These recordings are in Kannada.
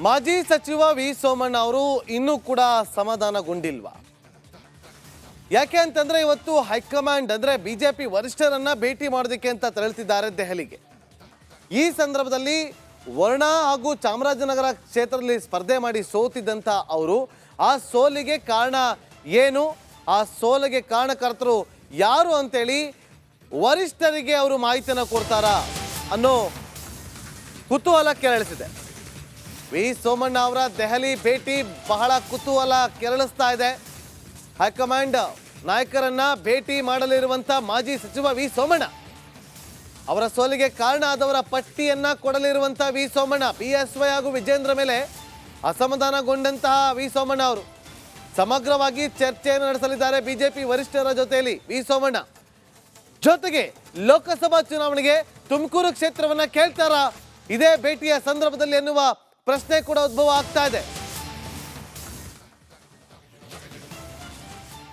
ಮಾಜಿ ಸಚಿವ ವಿ ಸೋಮಣ್ಣ ಅವರು ಇನ್ನೂ ಕೂಡ ಸಮಾಧಾನಗೊಂಡಿಲ್ವಾ? ಯಾಕೆ ಅಂತಂದ್ರೆ ಇವತ್ತು ಹೈಕಮಾಂಡ್ ಅಂದ್ರೆ ಬಿಜೆಪಿ ವರಿಷ್ಠರನ್ನ ಭೇಟಿ ಮಾಡೋದಕ್ಕೆ ಅಂತ ತೆರಳುತ್ತಿದ್ದಾರೆ ದೆಹಲಿಗೆ. ಈ ಸಂದರ್ಭದಲ್ಲಿ ವರ್ಣ ಹಾಗೂ ಚಾಮರಾಜನಗರ ಕ್ಷೇತ್ರದಲ್ಲಿ ಸ್ಪರ್ಧೆ ಮಾಡಿ ಸೋತಿದ್ದಂತ ಅವರು ಆ ಸೋಲಿಗೆ ಕಾರಣ ಏನು, ಆ ಸೋಲಿಗೆ ಕಾರಣಕರ್ತರು ಯಾರು ಅಂತೇಳಿ ವರಿಷ್ಠರಿಗೆ ಅವರು ಮಾಹಿತಿಯನ್ನು ಕೊಡ್ತಾರಾ ಅನ್ನೋ ಕುತೂಹಲ ಕೆರಳಿಸಿದೆ. ವಿ ಸೋಮಣ್ಣ ಅವರ ದೆಹಲಿ ಭೇಟಿ ಬಹಳ ಕುತೂಹಲ ಕೆರಳಿಸ್ತಾ ಇದೆ. ಹೈಕಮಾಂಡ್ ನಾಯಕರನ್ನ ಭೇಟಿ ಮಾಡಲಿರುವಂತ ಮಾಜಿ ಸಚಿವ ವಿ ಸೋಮಣ್ಣ ಅವರ ಸೋಲಿಗೆ ಕಾರಣ ಆದವರ ಪಟ್ಟಿಯನ್ನ ಕೊಡಲಿರುವಂತ ವಿ ಸೋಮಣ್ಣ, BSY ಹಾಗೂ ವಿಜೇಂದ್ರ ಮೇಲೆ ಅಸಮಾಧಾನಗೊಂಡಂತಹ ವಿ ಸೋಮಣ್ಣ ಅವರು ಸಮಗ್ರವಾಗಿ ಚರ್ಚೆಯನ್ನು ನಡೆಸಲಿದ್ದಾರೆ ಬಿಜೆಪಿ ವರಿಷ್ಠರ ಜೊತೆಯಲ್ಲಿ. ವಿ ಸೋಮಣ್ಣ ಜೊತೆಗೆ ಲೋಕಸಭಾ ಚುನಾವಣೆಗೆ ತುಮಕೂರು ಕ್ಷೇತ್ರವನ್ನ ಕೇಳ್ತಾರಾ ಇದೇ ಭೇಟಿಯ ಸಂದರ್ಭದಲ್ಲಿ ಎನ್ನುವ ಪ್ರಶ್ನೆ ಕೂಡ ಉದ್ಭವ ಆಗ್ತಾ ಇದೆ.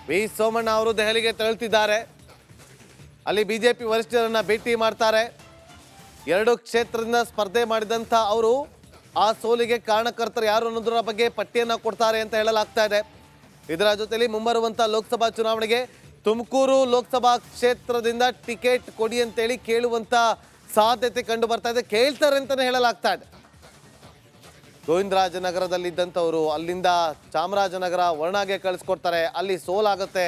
ವಿ ಸೋಮಣ್ಣ ಅವರು ದೆಹಲಿಗೆ ತೆರಳುತ್ತಿದ್ದಾರೆ. ಅಲ್ಲಿ ಬಿಜೆಪಿ ವರಿಷ್ಠರನ್ನ ಭೇಟಿ ಮಾಡ್ತಾರೆ. 2 ಕ್ಷೇತ್ರದಿಂದ ಸ್ಪರ್ಧೆ ಮಾಡಿದಂಥ ಅವರು ಆ ಸೋಲಿಗೆ ಕಾರಣಕರ್ತರು ಯಾರು ಅನ್ನೋದರ ಬಗ್ಗೆ ಪಟ್ಟಿಯನ್ನು ಕೊಡ್ತಾರೆ ಅಂತ ಹೇಳಲಾಗ್ತಾ ಇದೆ. ಇದರ ಜೊತೆಲಿ ಮುಂಬರುವಂಥ ಲೋಕಸಭಾ ಚುನಾವಣೆಗೆ ತುಮಕೂರು ಲೋಕಸಭಾ ಕ್ಷೇತ್ರದಿಂದ ಟಿಕೆಟ್ ಕೊಡಿ ಅಂತೇಳಿ ಕೇಳುವಂಥ ಸಾಧ್ಯತೆ ಕಂಡು ಬರ್ತಾ ಇದೆ. ಕೇಳ್ತಾರೆ ಅಂತಲೇ ಹೇಳಲಾಗ್ತಾ ಇದೆ. ಗೋವಿಂದರಾಜನಗರದಲ್ಲಿದ್ದಂಥವ್ರು ಅಲ್ಲಿಂದ ಚಾಮರಾಜನಗರ ವರ್ಣಾಗೆ ಕಳಿಸ್ಕೊಡ್ತಾರೆ. ಅಲ್ಲಿ ಸೋಲಾಗುತ್ತೆ.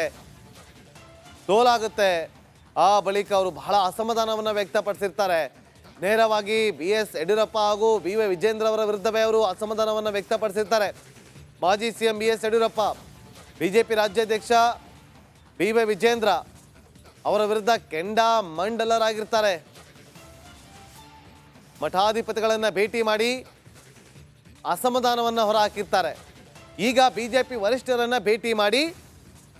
ಆ ಬಳಿಕ ಅವರು ಬಹಳ ಅಸಮಾಧಾನವನ್ನು ವ್ಯಕ್ತಪಡಿಸಿರ್ತಾರೆ. ನೇರವಾಗಿ BS ಯಡಿಯೂರಪ್ಪ ಹಾಗೂ BY ವಿಜೇಂದ್ರ ಅವರ ವಿರುದ್ಧವೇ ಅವರು ಅಸಮಾಧಾನವನ್ನು ವ್ಯಕ್ತಪಡಿಸಿರ್ತಾರೆ. ಮಾಜಿ CM BS ಯಡಿಯೂರಪ್ಪ, ಬಿಜೆಪಿ ರಾಜ್ಯಾಧ್ಯಕ್ಷ BY ವಿಜೇಂದ್ರ ಅವರ ವಿರುದ್ಧ ಕೆಂಡಾಮಂಡಲರಾಗಿರ್ತಾರೆ. ಮಠಾಧಿಪತಿಗಳನ್ನು ಭೇಟಿ ಮಾಡಿ ಅಸಮಾಧಾನವನ್ನು ಹೊರಹಾಕಿರ್ತಾರೆ. ಈಗ ಬಿಜೆಪಿ ವರಿಷ್ಠರನ್ನ ಭೇಟಿ ಮಾಡಿ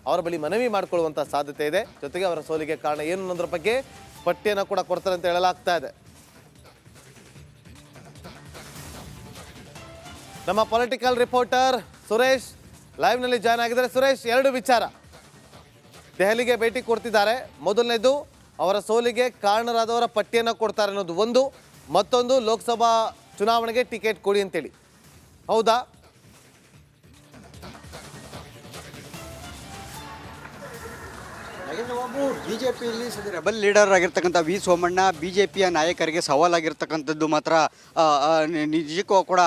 ಅವರ ಬಳಿ ಮನವಿ ಮಾಡಿಕೊಳ್ಳುವಂಥ ಸಾಧ್ಯತೆ ಇದೆ. ಜೊತೆಗೆ ಅವರ ಸೋಲಿಗೆ ಕಾರಣ ಏನು ಅನ್ನೋದ್ರ ಬಗ್ಗೆ ಪಟ್ಟಿಯನ್ನು ಕೂಡ ಕೊಡ್ತಾರೆ ಅಂತ ಹೇಳಲಾಗ್ತಾ ಇದೆ. ನಮ್ಮ ಪೊಲಿಟಿಕಲ್ ರಿಪೋರ್ಟರ್ ಸುರೇಶ್ ಲೈವ್ನಲ್ಲಿ ಜಾಯ್ನ್ ಆಗಿದ್ದಾರೆ. ಸುರೇಶ್, 2 ವಿಚಾರ ದೆಹಲಿಗೆ ಭೇಟಿ ಕೊಡ್ತಿದ್ದಾರೆ. ಮೊದಲನೇದು ಅವರ ಸೋಲಿಗೆ ಕಾರಣರಾದವರ ಪಟ್ಟಿಯನ್ನು ಕೊಡ್ತಾರೆ ಅನ್ನೋದು ಒಂದು, ಮತ್ತೊಂದು ಲೋಕಸಭಾ ಚುನಾವಣೆಗೆ ಟಿಕೆಟ್ ಕೊಡಿ ಅಂತೇಳಿ, ಹೌದಾ? ನರೇಂದ್ರ ಬಾಬು ಬಿಜೆಪಿಯಲ್ಲಿ ರೆಬಲ್ ಲೀಡರ್ ಆಗಿರ್ತಕ್ಕಂಥ ವಿ ಸೋಮಣ್ಣ ಬಿಜೆಪಿಯ ನಾಯಕರಿಗೆ ಸವಾಲಾಗಿರ್ತಕ್ಕಂಥದ್ದು ಮಾತ್ರ ನಿಜಕ್ಕೂ ಕೂಡ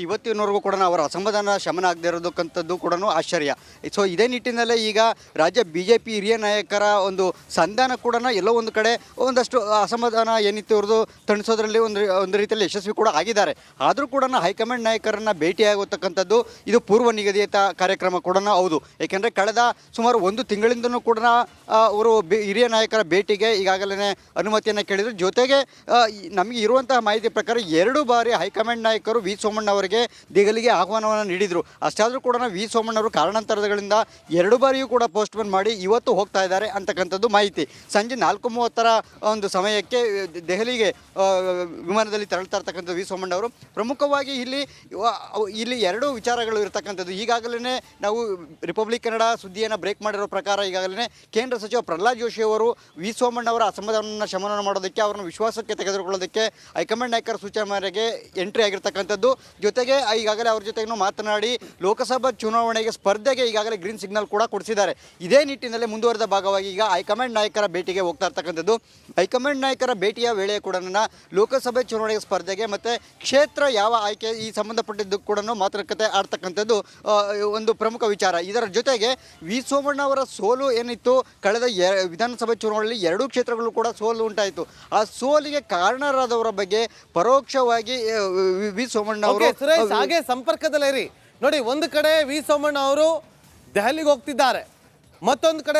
ಇವತ್ತಿನವರೆಗೂ ಕೂಡ ಅವರ ಅಸಮಾಧಾನ ಶಮನ ಆಗದೆ ಇರೋದಕ್ಕಂಥದ್ದು ಕೂಡ ಆಶ್ಚರ್ಯ. ಸೊ ಇದೇ ನಿಟ್ಟಿನಲ್ಲೇ ಈಗ ರಾಜ್ಯ ಬಿಜೆಪಿ ಹಿರಿಯ ನಾಯಕರ ಒಂದು ಸಂಧಾನ ಕೂಡ ಎಲ್ಲೋ ಒಂದು ಕಡೆ ಒಂದಷ್ಟು ಅಸಮಾಧಾನ ಏನಿತ್ತು ಇವ್ರದ್ದು ತಣಿಸೋದ್ರಲ್ಲಿ ಒಂದು ರೀತಿಯಲ್ಲಿ ಯಶಸ್ವಿ ಕೂಡ ಆಗಿದ್ದಾರೆ. ಆದರೂ ಕೂಡ ಹೈಕಮಾಂಡ್ ನಾಯಕರನ್ನು ಭೇಟಿಯಾಗತಕ್ಕಂಥದ್ದು ಇದು ಪೂರ್ವ ನಿಗದಿತ ಕಾರ್ಯಕ್ರಮ ಕೂಡ ಹೌದು. ಏಕೆಂದರೆ ಕಳೆದ ಸುಮಾರು 1 ತಿಂಗಳಿಂದನೂ ಕೂಡ ಅವರು ಹಿರಿಯ ನಾಯಕರ ಭೇಟಿಗೆ ಈಗಾಗಲೇ ಅನುಮತಿಯನ್ನು ಕೇಳಿದರು. ಜೊತೆಗೆ ನಮಗೆ ಇರುವಂತಹ ಮಾಹಿತಿ ಪ್ರಕಾರ 2 ಬಾರಿ ಹೈಕಮಾಂಡ್ ನಾಯಕರು ವಿ ಸೋಮಣ್ಣ ಅವರಿಗೆ ದೆಹಲಿಗೆ ಆಹ್ವಾನವನ್ನು ನೀಡಿದರು. ಅಷ್ಟಾದರೂ ಕೂಡ ವಿ ಸೋಮಣ್ಣ ಅವರು ಕಾರಣಾಂತರಗಳಿಂದ 2 ಬಾರಿಯೂ ಕೂಡ ಪೋಸ್ಟ್ಪೋನ್ ಮಾಡಿ ಇವತ್ತು ಹೋಗ್ತಾ ಇದ್ದಾರೆ ಅಂತಕ್ಕಂಥದ್ದು ಮಾಹಿತಿ. ಸಂಜೆ 4:30 ಒಂದು ಸಮಯಕ್ಕೆ ದೆಹಲಿಗೆ ವಿಮಾನದಲ್ಲಿ ತೆರಳ್ತಾ ಇರ್ತಕ್ಕಂಥ ವಿ ಸೋಮಣ್ಣ ಅವರು ಪ್ರಮುಖವಾಗಿ ಇಲ್ಲಿ 2 ವಿಚಾರಗಳು ಇರತಕ್ಕಂಥದ್ದು. ಈಗಾಗಲೇ ನಾವು ರಿಪಬ್ಲಿಕ್ ಕನ್ನಡ ಸುದ್ದಿಯನ್ನು ಬ್ರೇಕ್ ಮಾಡಿರೋ ಪ್ರಕಾರ ಈಗಾಗಲೇ ಕೇಂದ್ರ ಸಚಿವ ಪ್ರಹ್ಲಾದ್ ಜೋಶಿ ಅವರು ವಿ ಸೋಮಣ್ಣ ಅವರ ಅಸಮಾಧಾನವನ್ನು ಶಮನ ಮಾಡೋದಕ್ಕೆ ಅವರನ್ನು ವಿಶ್ವಾಸಕ್ಕೆ ತೆಗೆದುಕೊಳ್ಳೋದಕ್ಕೆ ಹೈಕಮಾಂಡ್ ನಾಯಕರ ಸೂಚನೆ ಮೇರೆಗೆ ಎಂಟ್ರಿ ಆಗಿರ್ತಕ್ಕಂಥದ್ದು. ಜೊತೆಗೆ ಈಗಾಗಲೇ ಅವ್ರ ಜೊತೆಗೂ ಮಾತನಾಡಿ ಲೋಕಸಭಾ ಚುನಾವಣೆಗೆ ಸ್ಪರ್ಧೆಗೆ ಈಗಾಗಲೇ ಗ್ರೀನ್ ಸಿಗ್ನಲ್ ಕೂಡ ಕೊಡಿಸಿದ್ದಾರೆ. ಇದೇ ನಿಟ್ಟಿನಲ್ಲಿ ಮುಂದುವರೆದ ಭಾಗವಾಗಿ ಈಗ ಹೈಕಮಾಂಡ್ ನಾಯಕರ ಭೇಟಿಗೆ ಹೋಗ್ತಾ ಇರ್ತಕ್ಕಂಥದ್ದು. ಹೈಕಮಾಂಡ್ ನಾಯಕರ ಭೇಟಿಯ ವೇಳೆ ಕೂಡ ಲೋಕಸಭೆ ಚುನಾವಣೆಗೆ ಸ್ಪರ್ಧೆಗೆ ಮತ್ತು ಕ್ಷೇತ್ರ ಯಾವ ಆಯ್ಕೆ ಈ ಸಂಬಂಧಪಟ್ಟಿದ್ದು ಕೂಡ ಮಾತುಕತೆ ಆಡ್ತಕ್ಕಂಥದ್ದು ಒಂದು ಪ್ರಮುಖ ವಿಚಾರ. ಇದರ ಜೊತೆಗೆ ವಿ ಸೋಮಣ್ಣ ಅವರ ಸೋಲು ಏನಿತ್ತು ಕಳೆದ ವಿಧಾನಸಭೆ ಚುನಾವಣೆಯಲ್ಲಿ 2 ಕ್ಷೇತ್ರಗಳು ಕೂಡ ಸೋಲು ಉಂಟಾಯಿತು. ಆ ಸೋಲಿಗೆ ಕಾರಣರಾದವರ ಬಗ್ಗೆ ಪರೋಕ್ಷವಾಗಿ ವಿ ಸೋಮಣ್ಣ ಅವರು ಹಾಗೆ ಸಂಪರ್ಕದಲ್ಲಿರಿ. ನೋಡಿ, ಒಂದು ಕಡೆ ವಿ ಸೋಮಣ್ಣ ಅವರು ದೆಹಲಿಗೆ ಹೋಗ್ತಿದ್ದಾರೆ, ಮತ್ತೊಂದು ಕಡೆ